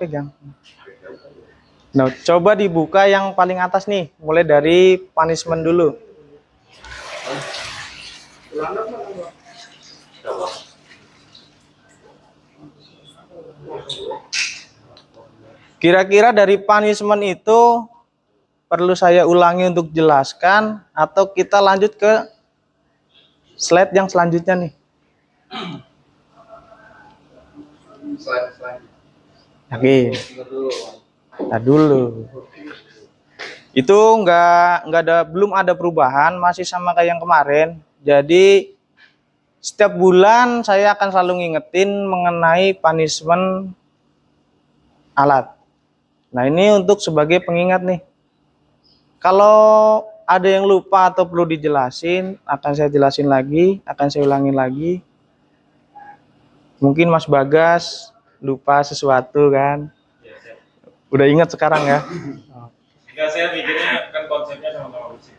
pegang. Nah, coba dibuka yang paling atas nih, mulai dari punishment dulu. Kira-kira dari punishment itu perlu saya ulangi untuk jelaskan atau kita lanjut ke slide yang selanjutnya nih? Oke. Nah, dulu. Itu belum ada perubahan, masih sama kayak yang kemarin. Jadi setiap bulan saya akan selalu ngingetin mengenai punishment alat. Nah, ini untuk sebagai pengingat nih. Kalau ada yang lupa atau perlu dijelasin, akan saya jelasin lagi, akan saya ulangin lagi. Mungkin Mas Bagas lupa sesuatu kan? Udah ingat sekarang ya? Enggak, saya mikirnya kan konsepnya sama-sama bersih.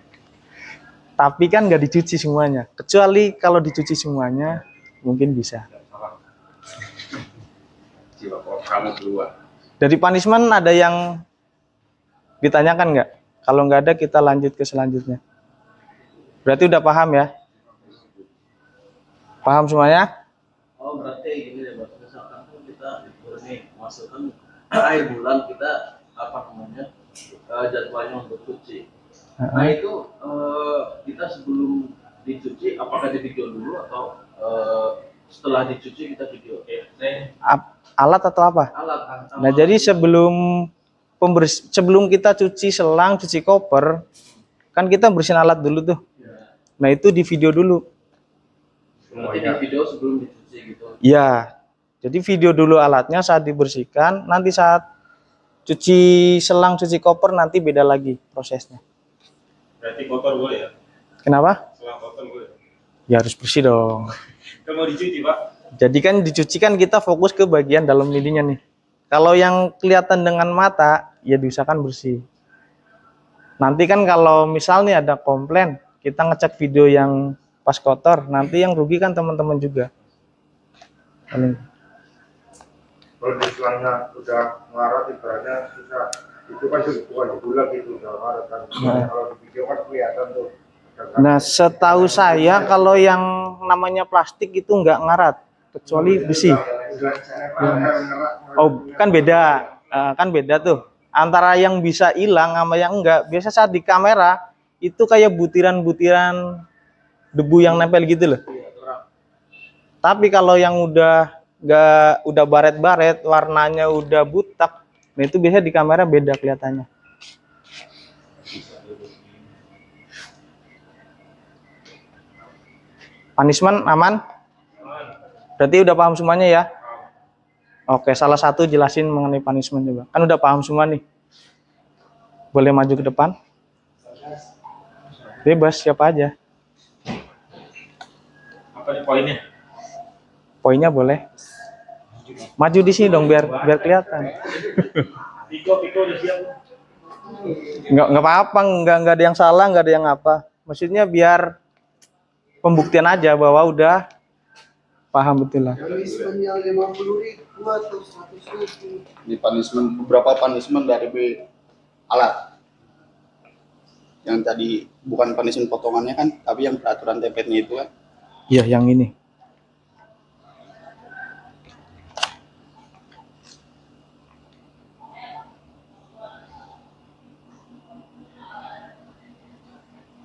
Tapi kan nggak dicuci semuanya. Kecuali kalau dicuci semuanya, mungkin bisa. Kamu keluar. Dari punishment ada yang ditanyakan nggak? Kalau nggak ada, kita lanjut ke selanjutnya. Berarti udah paham ya? Paham semuanya? Oh, berarti gini deh, Bang. Misalkan kita nih masukkan akhir bulan kita jadwalnya untuk cuci. Nah itu kita sebelum dicuci apakah di video dulu atau setelah dicuci kita video? Alat atau apa? Alat. Nah, jadi sebelum kita cuci selang, cuci koper, kan kita bersihin alat dulu tuh. Nah, itu di video dulu. Berarti di video sebelum dicuci gitu. Iya. Jadi video dulu alatnya saat dibersihkan, nanti saat cuci selang, cuci koper nanti beda lagi prosesnya. Berarti kotor boleh ya? Kenapa? Selang kotor boleh. Ya harus bersih dong. Kan mau dicuci, Pak. Jadi kan dicuci kan kita fokus ke bagian dalam lininya nih. Kalau yang kelihatan dengan mata, ya diusahakan bersih. Nanti kan kalau misalnya ada komplain, kita ngecek video yang pas kotor, nanti yang rugi kan teman-teman juga. Kalau di selangnya udah ngarat ibaratnya susah, itu kan bukan dibulat gitu, udah ngarat kan. Kalau di video kan kelihatan tuh. Nah, setahu saya kalau yang namanya plastik itu nggak ngarat, kecuali besi. Oh, kan beda tuh. Antara yang bisa hilang sama yang enggak. Biasa saat di kamera itu kayak butiran-butiran debu yang nempel gitu loh. Tapi kalau yang udah baret-baret, warnanya udah butak, nah itu biasanya di kamera beda kelihatannya. Punishment aman? Berarti udah paham semuanya ya? Oke, salah satu jelasin mengenai punishment juga. Kan udah paham semua nih. Boleh maju ke depan? Bebas, siapa aja. Apa nih poinnya? Poinnya boleh. Maju di sini dong biar kelihatan. Piko udah siap. Nggak apa-apa, nggak ada yang salah, nggak ada yang apa. Maksudnya biar pembuktian aja bahwa udah paham betul lah. Di punishment, beberapa punishment dari alat yang tadi bukan punishment potongannya kan, tapi yang peraturan tempetnya itu kan. Iya, yang ini.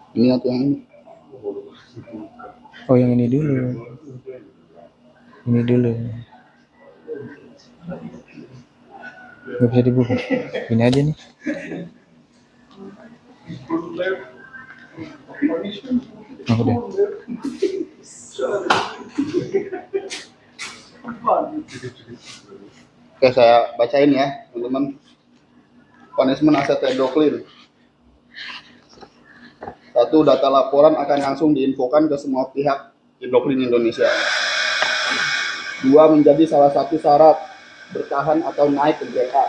Ini atau yang ini? Oh, yang ini dulu. Ini dulu. Nggak bisa dibuka. Ini aja nih. Oh, udah. Oke, saya bacain ya, teman-teman. Punishment aset clear. 1. Data laporan akan langsung diinfokan ke semua pihak Indoclean Indonesia. 2. Menjadi salah satu syarat bertahan atau naik ke GA.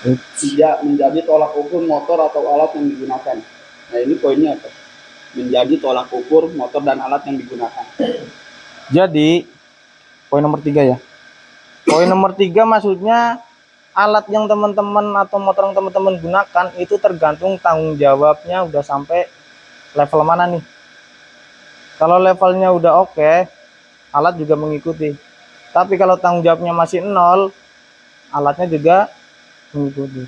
3. Menjadi tolak ukur motor atau alat yang digunakan. Nah, ini poinnya apa? Menjadi tolak ukur motor dan alat yang digunakan. Jadi poin nomor 3 ya. Poin nomor 3 maksudnya alat yang teman-teman atau motor yang teman-teman gunakan itu tergantung tanggung jawabnya udah sampai level mana nih. Kalau levelnya udah oke, alat juga mengikuti. Tapi kalau tanggung jawabnya masih nol, alatnya juga mengikuti.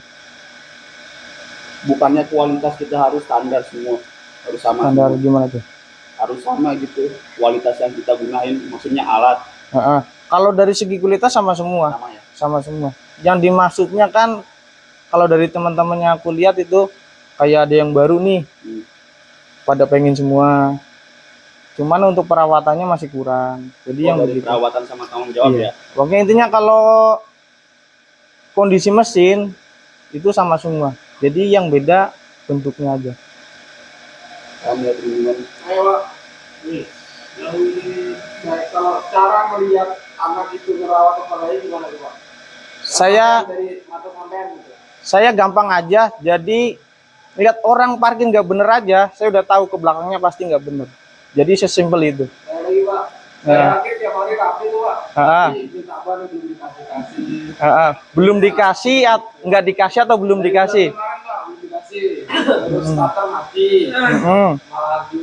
Bukannya kualitas kita harus standar semua, harus sama Standar semua. gimana tuh? Harus sama gitu kualitas yang kita gunain, maksudnya alat Heeh. Kalau dari segi kualitas sama semua, sama ya. sama semua. Yang dimaksudnya kan kalau dari teman-temannya aku lihat itu kayak ada yang baru nih, pada pengen semua. Cuman untuk perawatannya masih kurang. Jadi yang Dari begitu. perawatan sama tanggung jawab Iya. ya. Pokoknya intinya kalau kondisi mesin itu sama semua. Jadi yang beda bentuknya aja. Kan ya teman-teman. Ayo Pak, nih yang kalau cara melihat anak itu merawat kepalanya gimana tuh Pak? Saya Dari mata sampean gitu. saya gampang aja. Jadi lihat orang parkir nggak bener aja, saya udah tahu ke belakangnya pasti nggak bener. Jadi sesimpel itu. Saya lagi Pak, Ya. saya yakin tiap hari rapi tuh Pak. Ah. Tapi minta apa nih belum dikasih. Belum dikasih, nggak dikasih atau belum dikasih? Kemarin Pak, belum dikasih. Terus starter mati. Hmm. Malah di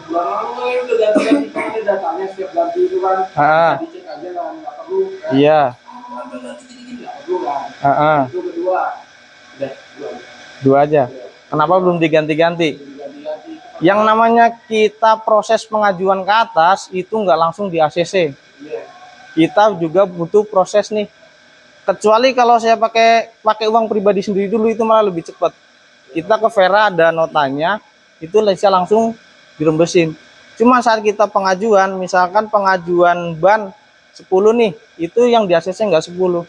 bulan lalu ya udah ganti-ganti kan datanya setiap ganti itu kan. Ah. Dicek aja lah, nggak perlu. Kan? Iya. Udah ganti gini-gini nggak perlu kan. Itu kedua, udah dua. Dua aja. Kenapa belum diganti-ganti? Ganti-ganti. Yang namanya kita proses pengajuan ke atas itu nggak langsung di ACC. Iya. Kita juga butuh proses nih. Kecuali kalau saya pakai uang pribadi sendiri dulu itu malah lebih cepat. Kita ke Vera ada notanya, itu bisa langsung dirembesin. Cuma saat kita pengajuan, misalkan pengajuan ban 10 nih, itu yang di ACC nggak 10.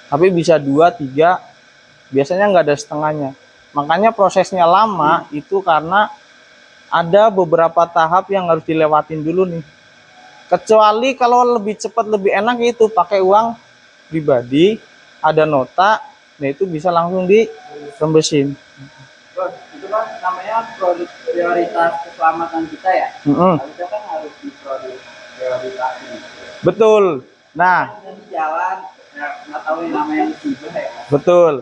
Tapi bisa 2, 3, biasanya nggak ada setengahnya. Makanya prosesnya lama itu karena ada beberapa tahap yang harus dilewatin dulu nih. Kecuali kalau lebih cepat lebih enak itu pakai uang pribadi, ada nota, nah itu bisa langsung dirembesin. Bos, itu kan namanya produk prioritas keselamatan kita ya. Harusnya kan harus diprioritasin. Betul. Nah, Jadi jalan ya, nggak tahu yang namanya musibah ya. betul.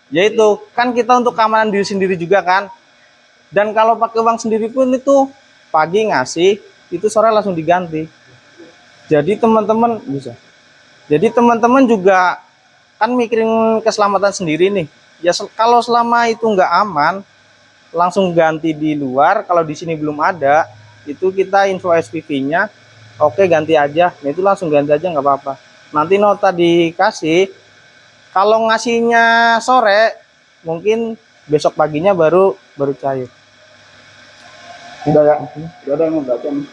Yaitu kan kita untuk keamanan diri sendiri juga kan. Dan kalau pakai uang sendiri pun itu pagi ngasih, itu sore langsung diganti. Jadi teman-teman bisa. Jadi teman-teman juga kan mikirin keselamatan sendiri nih. Ya kalau selama itu nggak aman, langsung ganti di luar. Kalau di sini belum ada, itu kita info SPV-nya, oke ganti aja. Nah itu langsung ganti aja nggak apa-apa. Nanti nota dikasih. Kalau ngasihnya sore, mungkin besok paginya baru cair. Udah ya, udah ada yang membaca nih.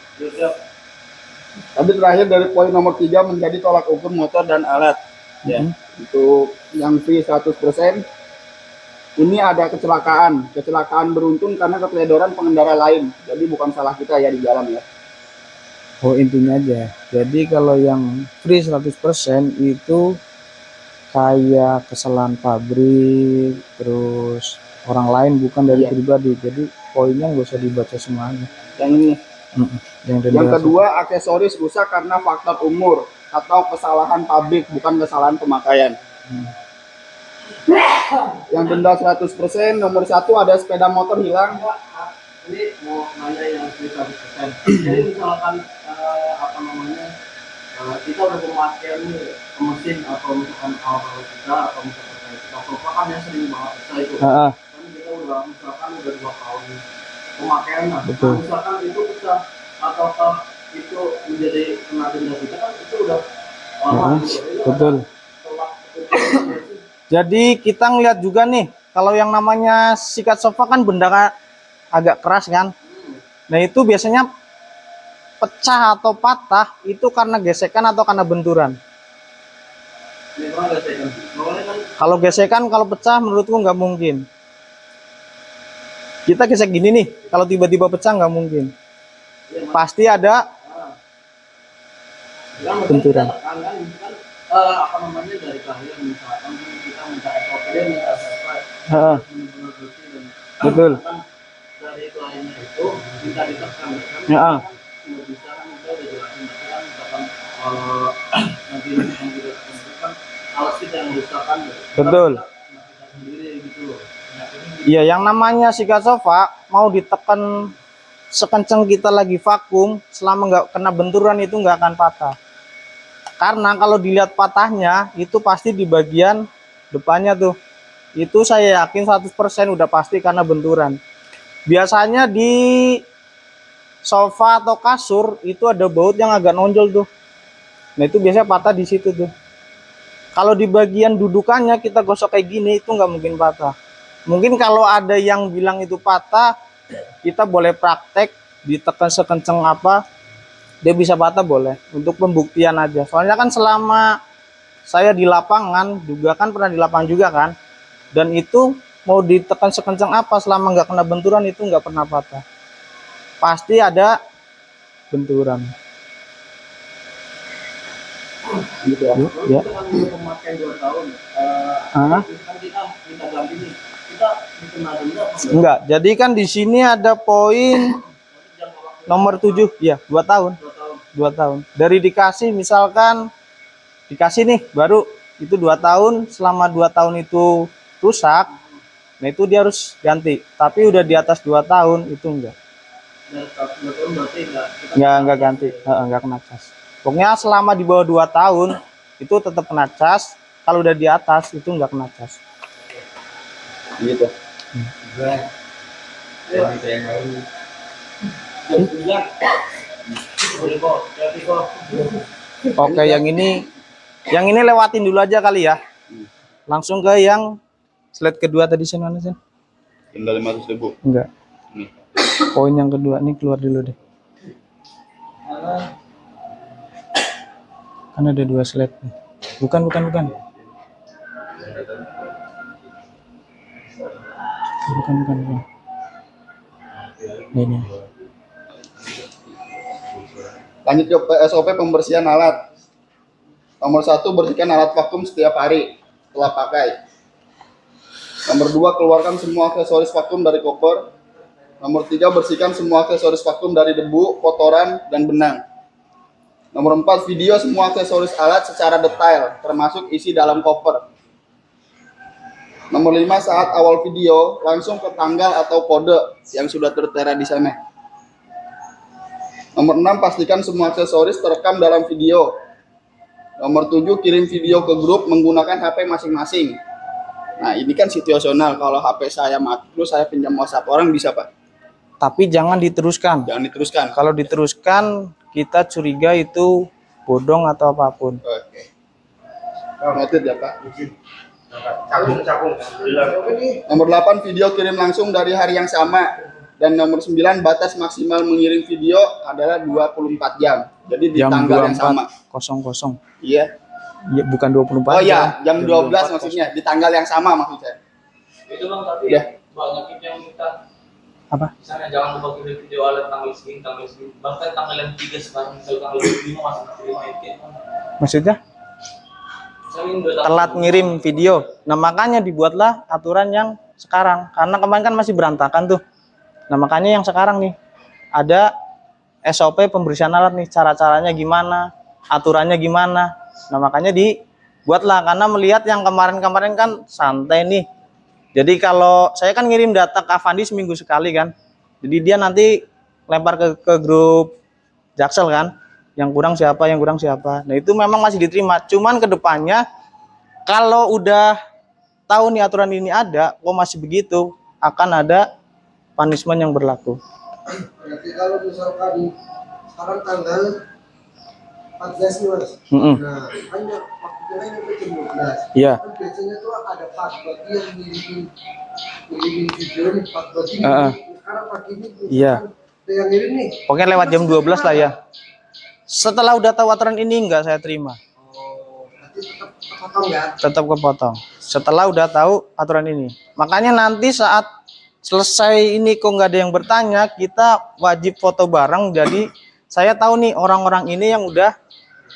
Tapi terakhir dari poin nomor 3 menjadi tolak ukur motor dan alat. Ya, untuk yang free 100%, ini ada kecelakaan beruntun karena keteledoran pengendara lain. Jadi bukan salah kita ya di jalan ya. Oh intinya aja. Jadi kalau yang free 100% itu kayak kesalahan pabrik, terus orang lain bukan dari pribadi. Jadi poinnya nggak usah dibaca semuanya. Yang ini. Yang kedua, aksesoris rusak karena faktor umur atau kesalahan pabrik, bukan kesalahan pemakaian. Yang denda 100%, nomor 1 ada sepeda motor hilang. Ini mau nanya yang 100%. Jadi misalkan apa namanya kita udah pemakaian nih ke mesin atau misalkan awal kita atau misalkan kita kan yang sering banget pecah itu. Kan kita udah misalkan udah 2 tahun pemakaian lah. Betul. Nah, misalkan itu pecah atau itu menjadi kena denda kita kan itu udah lama gitu. Itu betul. tolak ukur. Jadi kita ngeliat juga nih, kalau yang namanya sikat sofa kan benda agak keras kan. Nah itu biasanya pecah atau patah itu karena gesekan atau karena benturan. Kalau gesekan, kalau pecah menurutku nggak mungkin. Kita gesek gini nih, kalau tiba-tiba pecah nggak mungkin. Pasti ada benturan. Apa namanya dari kalian misalkan kita minta SOP dia minta sesuai benar-benar bersih dan Betul. kan dari kliennya itu minta ditekan kan Ya. nggak bisa kan kita udah jelasin tapi kan misalkan nanti yang kita tentukan alat kita yang rusak kan. Betul. Kita sendiri gitu loh. Iya, yang namanya sikat sofa mau ditekan sekencang kita lagi vakum, selama nggak kena benturan itu nggak akan patah. Karena kalau dilihat patahnya itu pasti di bagian depannya tuh. Itu saya yakin 100% udah pasti karena benturan. Biasanya di sofa atau kasur itu ada baut yang agak nonjol tuh. Nah itu biasanya patah di situ tuh. Kalau di bagian dudukannya kita gosok kayak gini itu nggak mungkin patah. Mungkin kalau ada yang bilang itu patah, kita boleh praktek ditekan sekenceng apa dia bisa patah, boleh untuk pembuktian aja. Soalnya kan selama saya di lapangan juga kan pernah di lapangan juga kan, dan itu mau ditekan sekencang apa selama nggak kena benturan itu nggak pernah patah, pasti ada benturan Gitu ya. ya. Itu kan udah pemakaian 2 tahun. Hah? Kan kita minta ganti nih. Kita dikena denda apa enggak? Enggak, jadi kan di sini ada poin Jangka waktu nomor 7 ya, 2 tahun. 2 tahun. 2 tahun dari dikasih, misalkan dikasih nih baru itu 2 tahun, selama 2 tahun itu rusak, nah itu dia harus ganti. Tapi udah di atas 2 tahun itu enggak Dari 2 tahun berarti kita enggak ganti, enggak kena cas. Pokoknya selama di bawah 2 tahun itu tetap kena cas, kalau udah di atas itu enggak kena cas. Gitu. jam 9. Boleh kok, jadi kok. Oke, yang ini lewatin dulu aja kali ya. Langsung ke yang slide kedua tadi sen mana sen? Denda 500.000. Enggak. Nih. Poin yang kedua nih keluar dulu deh. Kan ada 2 slide nih. Bukan. Bukan. Ini. Lanjut ke SOP pembersihan alat. Nomor 1, bersihkan alat vakum setiap hari setelah pakai. Nomor 2, keluarkan semua aksesoris vakum dari koper. Nomor 3, bersihkan semua aksesoris vakum dari debu, kotoran, dan benang. Nomor 4, video semua aksesoris alat secara detail, termasuk isi dalam koper. Nomor 5, saat awal video, langsung ke tanggal atau kode yang sudah tertera di sana. Nomor 6, pastikan semua aksesoris terekam dalam video. Nomor 7, kirim video ke grup menggunakan HP masing-masing. Nah, ini kan situasional. Kalau HP saya mati, terus saya pinjam WhatsApp orang bisa, Pak? Tapi jangan diteruskan. Jangan diteruskan. Kalau diteruskan kita curiga itu bodong atau apapun. Oke. Noted ya, Pak. Cakung. Nomor 8, video kirim langsung dari hari yang sama. Dan nomor 9, batas maksimal mengirim video adalah 24 jam. Jadi di Jam tanggal yang sama. 24.00. Iya. Iya, bukan 24 Oh iya, jam 12 24.00. maksudnya. Di tanggal yang sama maksud saya. Itu bang, tapi Ya. banyak yang minta Apa? misalnya jangan lupa kirim video alat tanggal segini, bahkan tanggal yang 3 sekarang, misal tanggal 5 masih terima itu. Maksudnya telat ngirim video. Nah, makanya dibuatlah aturan yang sekarang. Karena kemarin kan masih berantakan tuh. Nah, makanya yang sekarang nih ada SOP pembersihan alat nih, cara-caranya gimana, aturannya gimana. Nah, makanya dibuatlah, karena melihat yang kemarin-kemarin kan santai nih. Jadi kalau saya kan ngirim data ke Avandi seminggu sekali kan. Jadi dia nanti lempar ke grup Jaksel kan. Yang kurang siapa. Nah, itu memang masih diterima. Cuman kedepannya kalau udah tahu nih aturan ini ada, kok masih begitu, akan ada punishment yang berlaku. Berarti kalau misalkan sekarang tanggal 14 nih mas, nah hanya waktu ini itu 15. Iya. Kan biasanya tuh ada part bagi yang ngirimin video nih, part bagi sekarang pagi ini Iya. ada yang ngirim nih. Pokoknya lewat jam 12 lah ya. Setelah udah tahu aturan ini enggak saya terima. Oh, berarti tetap kepotong ya? Tetap kepotong. Setelah udah tahu aturan ini. Makanya nanti saat selesai ini kok nggak ada yang bertanya, kita wajib foto bareng. Jadi saya tahu nih orang-orang ini yang udah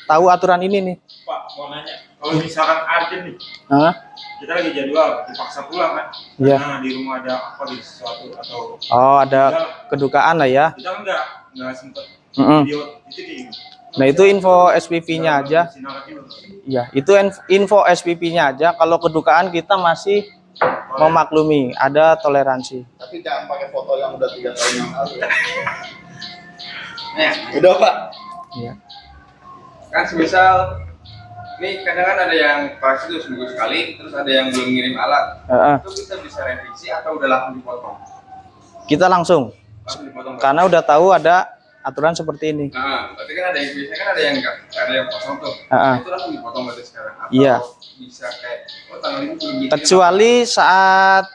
tahu aturan ini nih. Pak, mau nanya, kalau misalkan urgent nih, Hah? kita lagi jadwal, dipaksa pulang kan? Iya. Nah, di rumah ada apa gitu, sesuatu atau Oh, ada kedukaan lah ya. kita kan nggak sempet Mm-mm. video itu kayak gini. Nah, itu info SPP-nya aja. Ya, itu info SPP-nya aja. Kalau kedukaan kita masih memaklumi, ada toleransi. Tapi jangan pakai foto yang udah 3 tahun yang lalu ya. Nah, Udah Pak. Iya. Kan semisal ini kadang kan ada yang pas itu seminggu sekali, terus ada yang belum ngirim alat. Itu kita bisa revisi atau udah langsung dipotong? Kita langsung Dipotong. karena udah tahu ada aturan seperti ini. Nah, berarti kan ada yang biasanya kan ada yang enggak, ada yang kosong tuh. Itu langsung dipotong berarti sekarang. Atau Iya. bisa kayak tanggal ini belum ngirim. Kecuali saat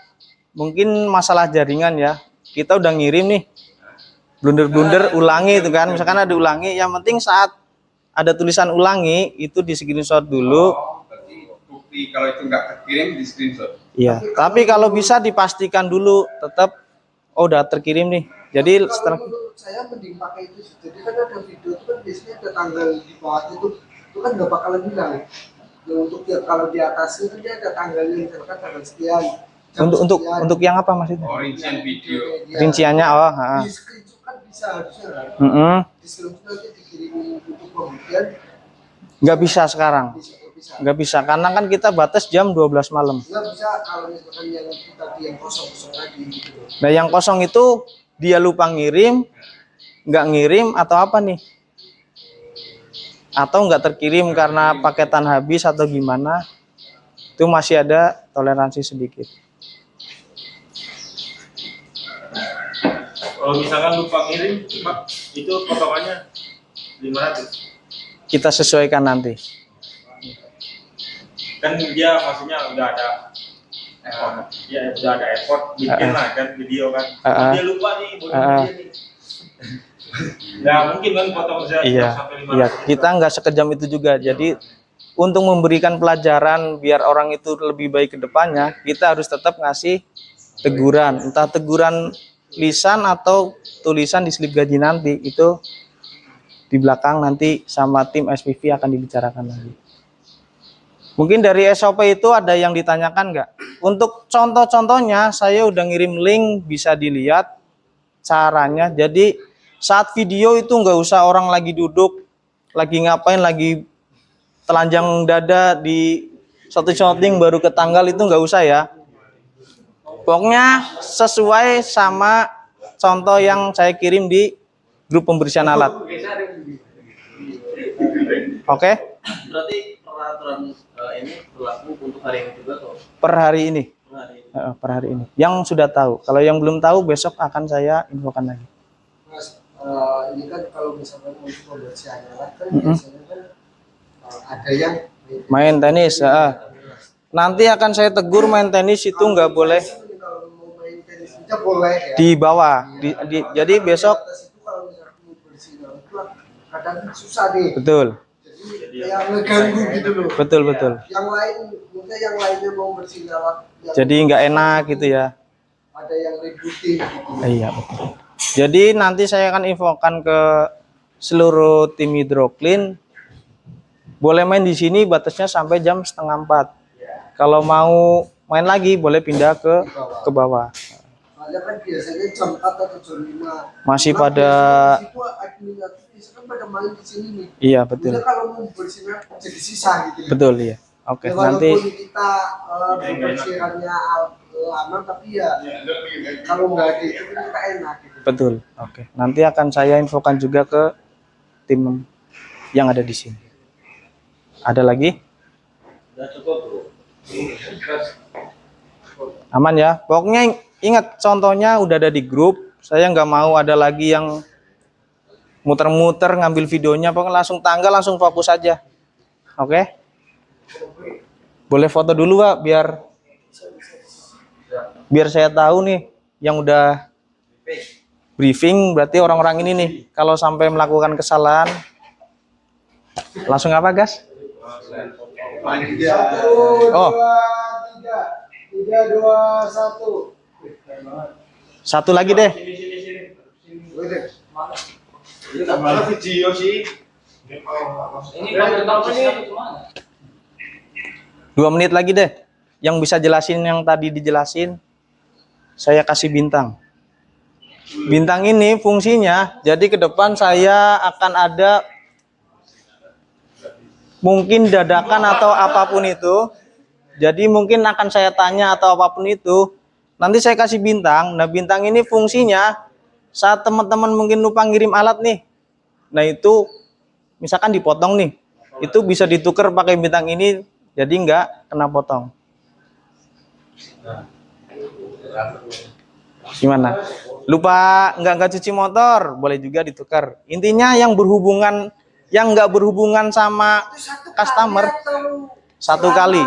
mungkin masalah jaringan ya, kita udah ngirim nih, blunder-blunder ulangi itu kan, misalkan ada ulangi, yang penting saat ada tulisan ulangi itu di screenshot dulu. Berarti bukti kalau itu enggak terkirim di screenshot. Iya, tapi kalau bisa dipastikan dulu tetap udah terkirim nih. Jadi Kalau setelah menurut saya mending pakai itu sih. Jadi kan ada video itu kan biasanya ada tanggal di bawah itu kan nggak bakalan hilang. Nah, untuk kalau di atasnya itu dia ada tanggalnya, misalkan tanggal sekian. jam sekian. untuk yang apa maksudnya? Oh, rincian video. Iya. Rinciannya Di screenshot kan bisa harusnya kan. Di screenshot nanti dikirim untuk pembuktian nggak bisa sekarang. bisa. Nggak bisa karena kan kita batas jam 12 malam. Nggak bisa kalau misalkan yang tadi yang kosong lagi gitu loh. Nah, yang kosong itu dia lupa ngirim, nggak ngirim atau apa nih? Atau nggak terkirim karena paketan habis atau gimana? Itu masih ada toleransi sedikit. Kalau misalkan lupa ngirim, Pak, itu potongannya 500. Kita sesuaikan nanti. Kan dia maksudnya udah ada effort. Ya udah ada effort bikin lah kan video kan. Dia lupa nih, boleh dia nih. Nggak mungkin kan potong saya sampai 500. Iya, kita nggak sekejam itu juga. Jadi untuk memberikan pelajaran biar orang itu lebih baik ke depannya, kita harus tetap ngasih teguran, entah teguran lisan atau tulisan di slip gaji nanti. Itu di belakang nanti sama tim SPV akan dibicarakan lagi. Mungkin dari SOP itu ada yang ditanyakan nggak? Untuk contoh-contohnya saya udah ngirim link, bisa dilihat caranya. Jadi saat video itu nggak usah orang lagi duduk, lagi ngapain, lagi telanjang dada di shooting baru ke tanggal, itu nggak usah ya. Pokoknya sesuai sama contoh yang saya kirim di grup pembersihan alat. Oke? Berarti peraturan ini berlaku untuk hari ini juga tuh? Per hari ini. Per hari ini. Per hari ini. Yang sudah tahu. Kalau yang belum tahu besok akan saya infokan lagi. Mas, ini kan kalau misalkan untuk pembersihan alat kan biasanya kan ada yang main tenis. Nanti akan saya tegur main tenis itu nggak boleh kalau mau main tenis aja boleh ya. di bawah. Jadi besok Atas itu kalau misalkan mau bersihin alat itu kadang susah nih. betul. Jadi yang ngeganggu gitu loh. Betul. Yang lain mungkin yang lainnya mau bersihin alat. Jadi nggak enak gitu ya. Ada yang ributin gitu. Iya betul. Jadi nanti saya akan infokan ke seluruh tim hidroklin. Boleh main di sini batasnya sampai jam 3:30. Kalau mau main lagi boleh pindah ke bawah. Soalnya kan biasanya jam 4 atau jam 5. Masih Nah, pada biasanya di situ administratif kan pada main di sini nih. iya betul. Maksudnya kalau mau bersihin jadi sisa gitu. Betul ya. Oke, Ya, nanti walaupun kita pembersihannya lama tapi ya kalau nggak ada itu kan kita enak gitu. betul. Oke. Nanti akan saya infokan juga ke tim yang ada di sini. Ada lagi? Udah cukup bro. Aman ya. Pokoknya ingat contohnya udah ada di grup. Saya nggak mau ada lagi yang muter-muter ngambil videonya. Pokoknya langsung tanggal langsung fokus aja. Oke? Boleh foto dulu Pak biar saya tahu nih yang udah briefing berarti orang-orang ini nih kalau sampai melakukan kesalahan langsung apa gas? 1, 2, 3, 3, 2, 1. Satu lagi deh. Ini tambah video sih. Ini kalau ini gimana? 2 menit lagi deh. Yang bisa jelasin yang tadi dijelasin, saya kasih bintang. Bintang ini fungsinya, jadi ke depan saya akan ada mungkin dadakan atau apapun itu. Jadi mungkin akan saya tanya atau apapun itu. Nanti saya kasih bintang. Nah, bintang ini fungsinya saat teman-teman mungkin lupa ngirim alat nih. Nah, itu misalkan dipotong nih. Itu bisa ditukar pakai bintang ini, jadi nggak kena potong. Gimana? Lupa nggak cuci motor, boleh juga ditukar. Intinya yang berhubungan, yang nggak berhubungan sama customer, satu kali.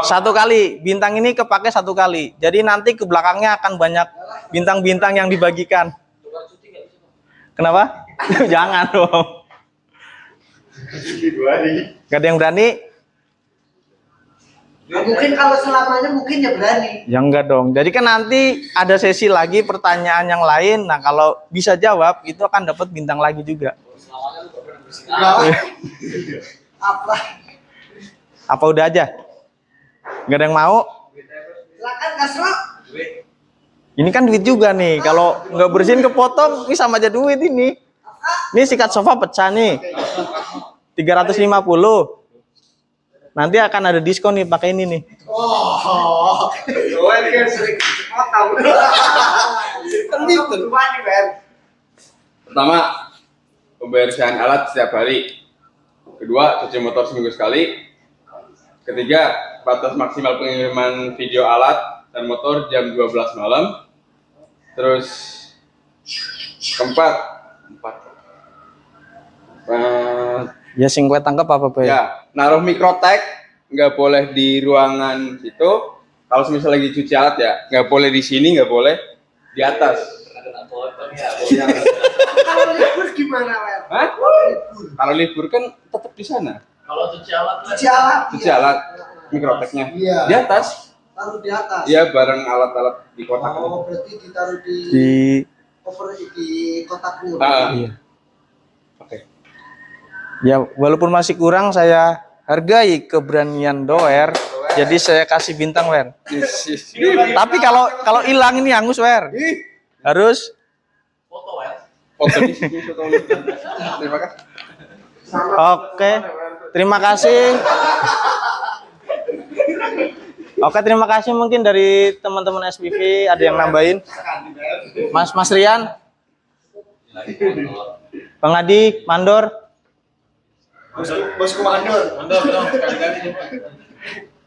Satu kali, bintang ini kepake satu kali. Jadi nanti ke belakangnya akan banyak bintang-bintang yang dibagikan. Kenapa? Jangan dong. Gak ada yang berani? Nah, mungkin kalau selamanya mungkin ya berani. Ya enggak dong. Jadi kan nanti ada sesi lagi pertanyaan yang lain. Nah, kalau bisa jawab itu akan dapat bintang lagi juga. Apa? Apa udah aja? Nggak ada yang mau? Silakan Kasro. Ini kan duit juga nih. Kalau nggak bersihin kepotong, ini sama aja duit ini. Ini sikat sofa pecah nih. 350. Nanti akan ada diskon nih pakai ini nih. Oh. Ini kan sering potong. Pertama, pembersihan alat setiap hari. Kedua, cuci motor seminggu sekali. Ketiga, batas maksimal pengiriman video alat dan motor jam 12 malam. Terus keempat, Ya sing gue tangkap apa Pak? ya, naruh mikrotek nggak boleh di ruangan situ. Kalau misalnya lagi cuci alat ya, nggak boleh di sini, nggak boleh di atas. Kalau libur gimana, Wer? Hah? Kalau libur kan tetap di sana. Kalau cuci alat, Cuci alat, mikroteknya Iya. di atas. Taruh di atas. Iya, bareng alat-alat di kotak. Oh, berarti ditaruh di cover di kotaknya. Iya. Oke. Ya, walaupun masih kurang saya hargai keberanian Doer. Jadi saya kasih bintang, Wer. Tapi kalau hilang ini hangus, Wer. Harus Foto di sini, foto. Terima kasih. Oke. Terima kasih. Oke, terima kasih mungkin dari teman-teman SPV ada yang nambahin. Mas Rian. Bang Adi, Mandor. Bosku Mandor.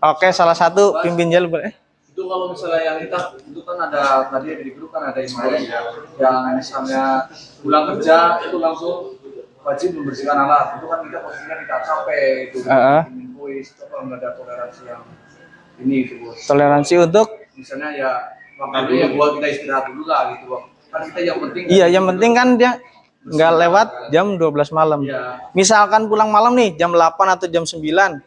Oke, salah satu pimpin jalur boleh. itu kalau misalnya yang itu kan ada tadi di grup kan ada yang misalnya pulang kerja itu langsung wajib membersihkan alat. Itu kan kita posisinya tidak sampai itu invoice atau nggak ada toleransi yang ini itu bos. Toleransi untuk Misalnya ya waktu ya buat kita istirahat dulu lah gitu bos. Kan kita yang penting. iya, yang penting kan dia nggak lewat jam 12 malam. Iya. Misalkan pulang malam nih jam 8 atau jam 9.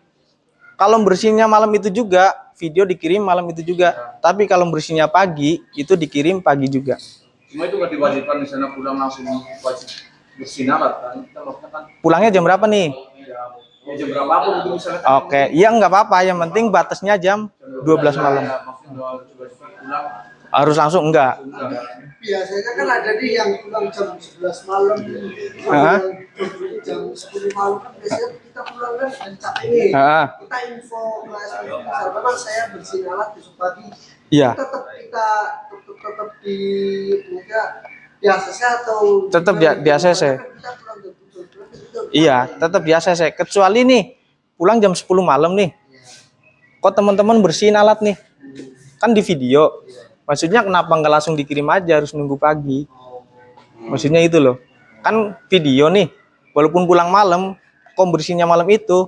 Kalau bersihnya malam itu juga, video dikirim malam itu juga. Tapi kalau bersihnya pagi, itu dikirim pagi juga. Cuma itu nggak diwajibkan misalnya pulang langsung wajib bersih alat kan. Kita maksudnya kan Pulangnya jam berapa nih? ya jam berapapun itu misalnya. Oke, iya nggak apa-apa. Yang penting batasnya jam 12 malam. Maksudnya coba pulang. Harus langsung enggak? Biasanya kan ada nih yang pulang jam 11 malam, jam 10 malam kan biasanya kita pulang kan dari capek nih. Kita info ke SPV, misalnya Mas saya bersihin alat besok pagi. Iya. Tetap kita tetap di di ACC atau Tetap di ACC. Kita pulang jam 7. Iya, tetap di ACC. Kecuali nih pulang jam 10 malam nih. Kok teman-teman bersihin alat nih? Kan di video. Maksudnya kenapa nggak langsung dikirim aja, harus nunggu pagi? Maksudnya itu loh. Kan video nih, walaupun pulang malam, kok bersihnya malam itu,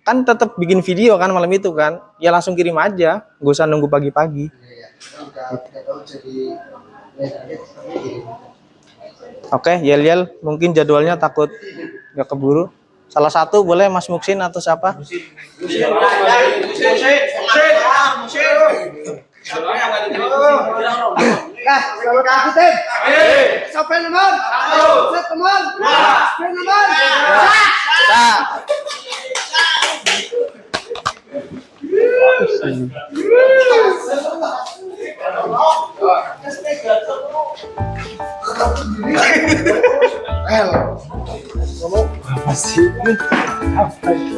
kan tetap bikin video kan malam itu kan? Ya langsung kirim aja, nggak usah nunggu pagi-pagi. Oke, Yel, mungkin jadwalnya takut nggak keburu. Salah satu boleh Mas Muksin atau siapa? Sampai teman. Teman. Teman. Pasti. Apa itu?